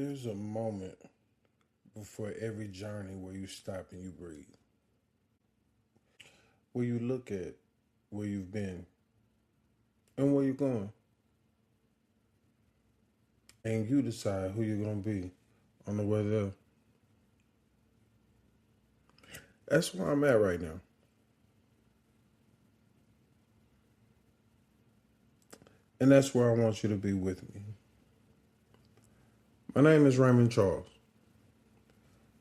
There's a moment before every journey where you stop and you breathe, where you look at where you've been and where you're going, and you decide who you're going to be on the way there. That's where I'm at right now. And that's where I want you to be with me. My name is Raymond Charles,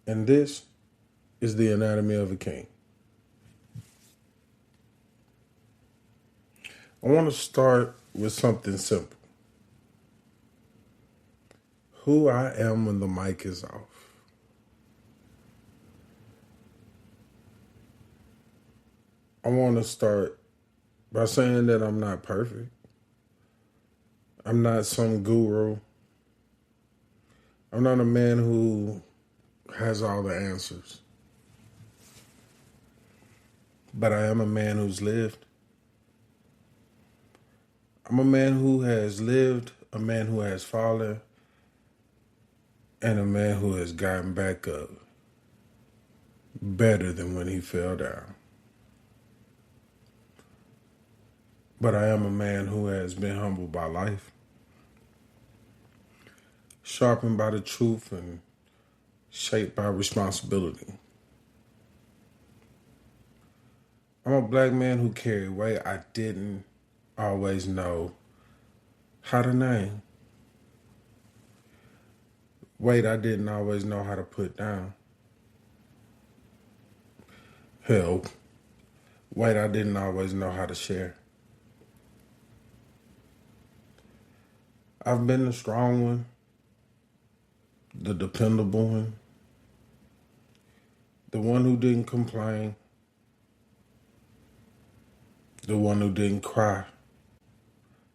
and this is the Anatomy of a King. I want to start with something simple. Who I am when the mic is off. I want to start by saying that I'm not perfect. I'm not some guru. I'm not a man who has all the answers. But I am a man who's lived. I'm a man who has lived, a man who has fallen, and a man who has gotten back up better than when he fell down. But I am a man who has been humbled by life, sharpened by the truth, and shaped by responsibility. I'm a black man who carried weight I didn't always know how to name. Weight I didn't always know how to put down. Hell, weight I didn't always know how to share. I've been the strong one, the dependable one, the one who didn't complain, the one who didn't cry.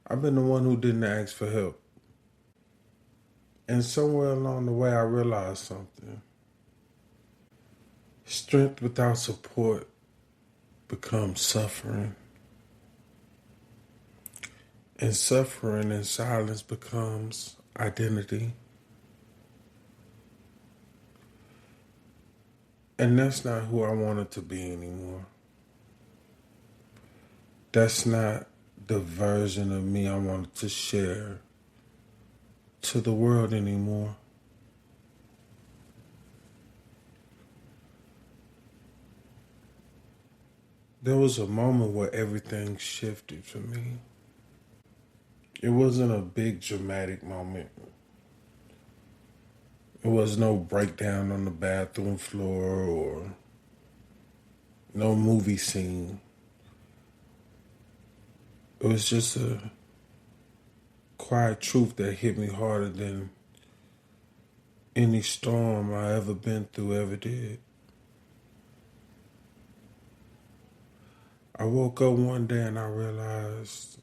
I've been the one who didn't ask for help. And somewhere along the way, I realized something. Strength without support becomes suffering. And suffering in silence becomes identity. And that's not who I wanted to be anymore. That's not the version of me I wanted to share to the world anymore. There was a moment where everything shifted for me. It wasn't a big dramatic moment. It was no breakdown on the bathroom floor or no movie scene. It was just a quiet truth that hit me harder than any storm I ever been through ever did. I woke up one day and I realized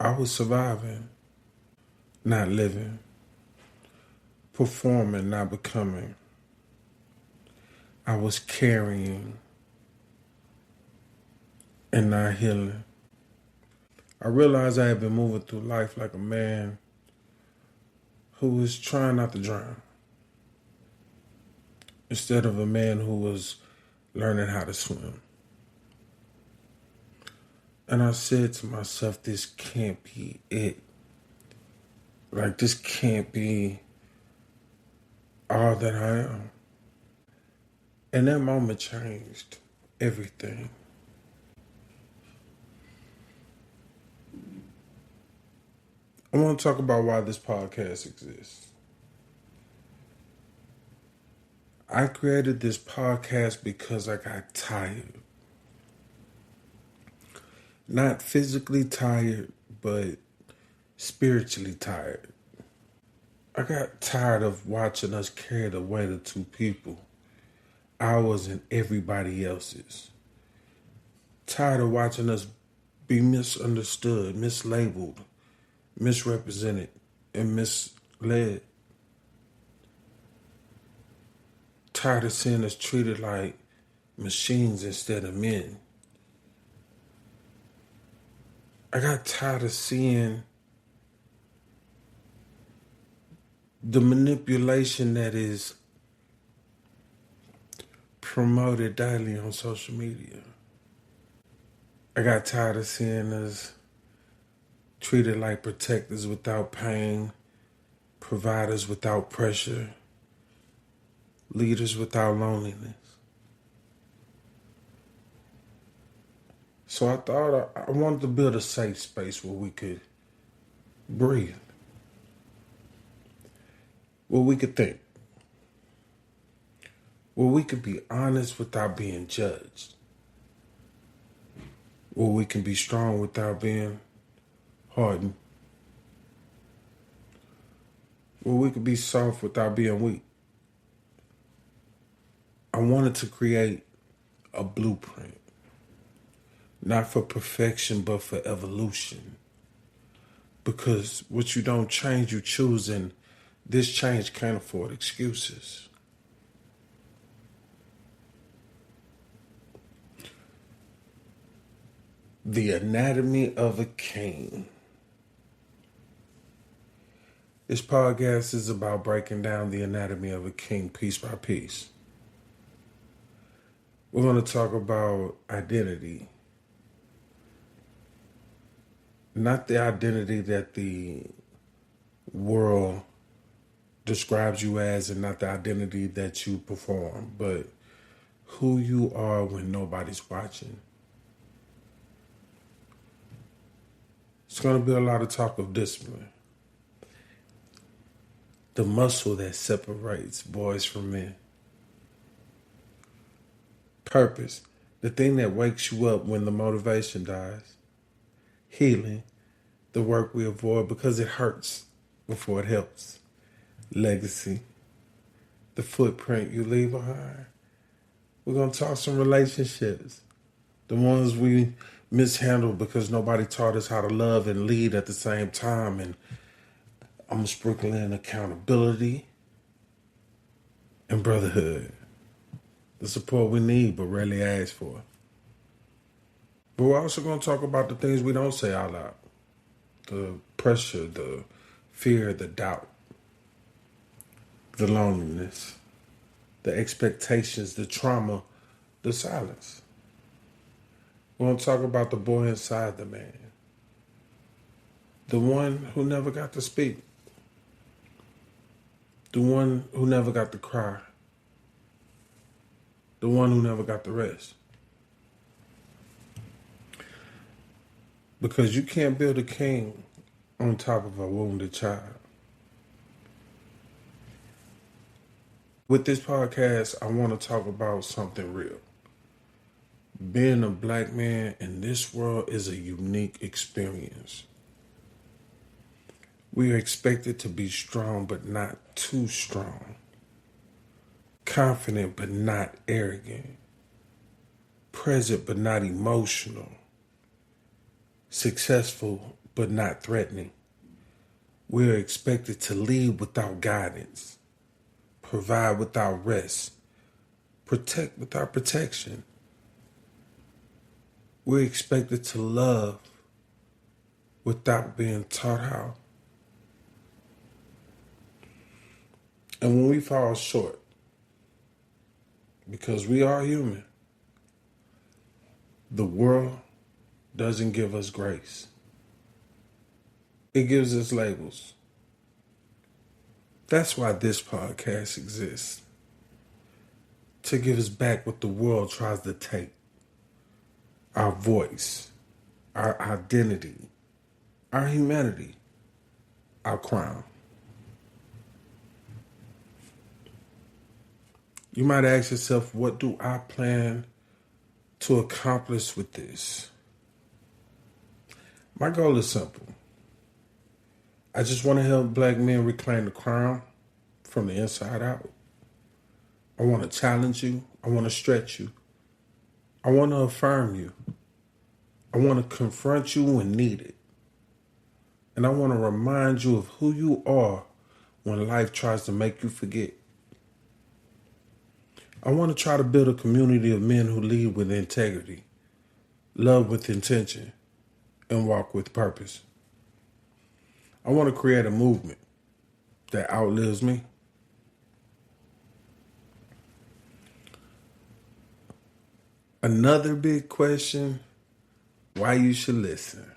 I was surviving, not living, performing, not becoming. I was carrying and not healing. I realized I had been moving through life like a man who was trying not to drown, instead of a man who was learning how to swim. And I said to myself, this can't be it. Like, this can't be all that I am. And that moment changed everything. I want to talk about why this podcast exists. I created this podcast because I got tired. Not physically tired, but spiritually tired. I got tired of watching us carry the weight of two people, ours and everybody else's. Tired of watching us be misunderstood, mislabeled, misrepresented, and misled. Tired of seeing us treated like machines instead of men. I got tired of seeing the manipulation that is promoted daily on social media. I got tired of seeing us treated like protectors without pain, providers without pressure, leaders without loneliness. So I thought I wanted to build a safe space where we could breathe, where we could think, where we could be honest without being judged, where we can be strong without being hardened, where we could be soft without being weak. I wanted to create a blueprint, not for perfection, but for evolution. Because what you don't change, you choose, and this change can't afford excuses. The Anatomy of a King. This podcast is about breaking down the anatomy of a king piece by piece. We're going to talk about identity. Not the identity that the world describes you as, and not the identity that you perform, but who you are when nobody's watching. It's going to be a lot of talk of discipline. The muscle that separates boys from men. Purpose, the thing that wakes you up when the motivation dies. Healing, the work we avoid because it hurts before it helps. Legacy, the footprint you leave behind. We're going to talk some relationships, the ones we mishandled because nobody taught us how to love and lead at the same time. And I'm going to sprinkle in accountability and brotherhood, the support we need but rarely ask for. But we're also going to talk about the things we don't say out loud. The pressure, the fear, the doubt, the loneliness, the expectations, the trauma, the silence. We're going to talk about the boy inside the man. The one who never got to speak. The one who never got to cry. The one who never got to rest. Because you can't build a king on top of a wounded child. With this podcast, I want to talk about something real. Being a black man in this world is a unique experience. We are expected to be strong, but not too strong. Confident, but not arrogant. Present, but not emotional. Successful, but not threatening. We are expected to lead without guidance. Provide without rest. Protect without protection. We're expected to love without being taught how. And when we fall short, because we are human, the world doesn't give us grace. It gives us labels. That's why this podcast exists. To give us back what the world tries to take. Our voice, our identity, our humanity, our crown. You might ask yourself, what do I plan to accomplish with this? My goal is simple. I just want to help black men reclaim the crown from the inside out. I want to challenge you. I want to stretch you. I want to affirm you. I want to confront you when needed. And I want to remind you of who you are when life tries to make you forget. I want to try to build a community of men who lead with integrity, love with intention, and walk with purpose. I want to create a movement that outlives me? Another big question, why you should listen.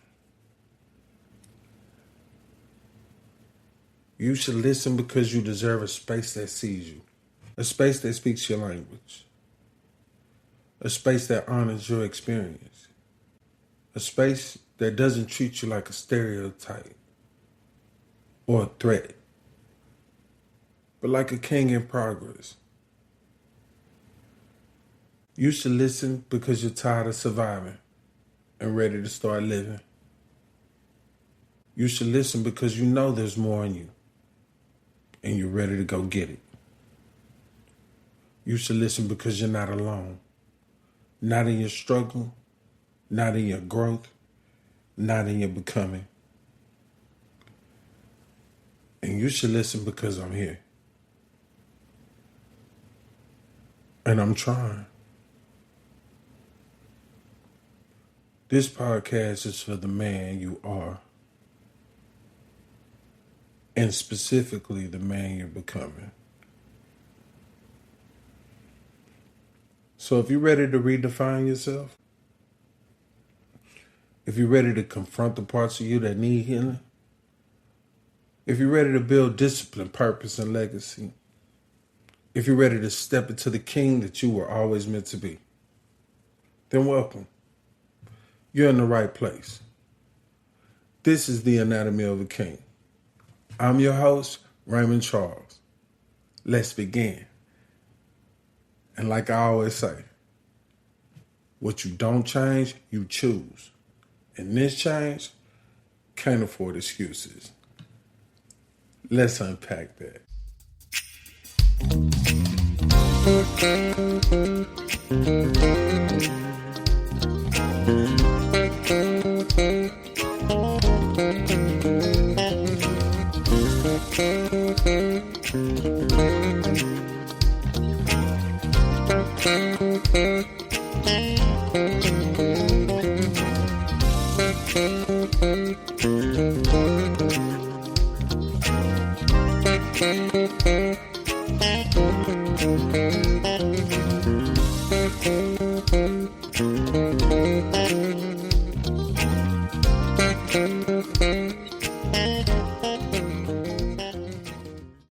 You should listen because you deserve a space that sees you, a space that speaks your language, a space that honors your experience, a space that doesn't treat you like a stereotype or a threat, but like a king in progress. You should listen because you're tired of surviving and ready to start living. You should listen because you know there's more in you and you're ready to go get it. You should listen because you're not alone. Not in your struggle, not in your growth, not in your becoming. And you should listen because I'm here. And I'm trying. This podcast is for the man you are. And specifically the man you're becoming. So if you're ready to redefine yourself, if you're ready to confront the parts of you that need healing, if you're ready to build discipline, purpose, and legacy, if you're ready to step into the king that you were always meant to be, then welcome. You're in the right place. This is the Anatomy of a King. I'm your host, Raymond Charles. Let's begin. And like I always say, what you don't change, you choose. And this change can't afford excuses. Let's unpack that.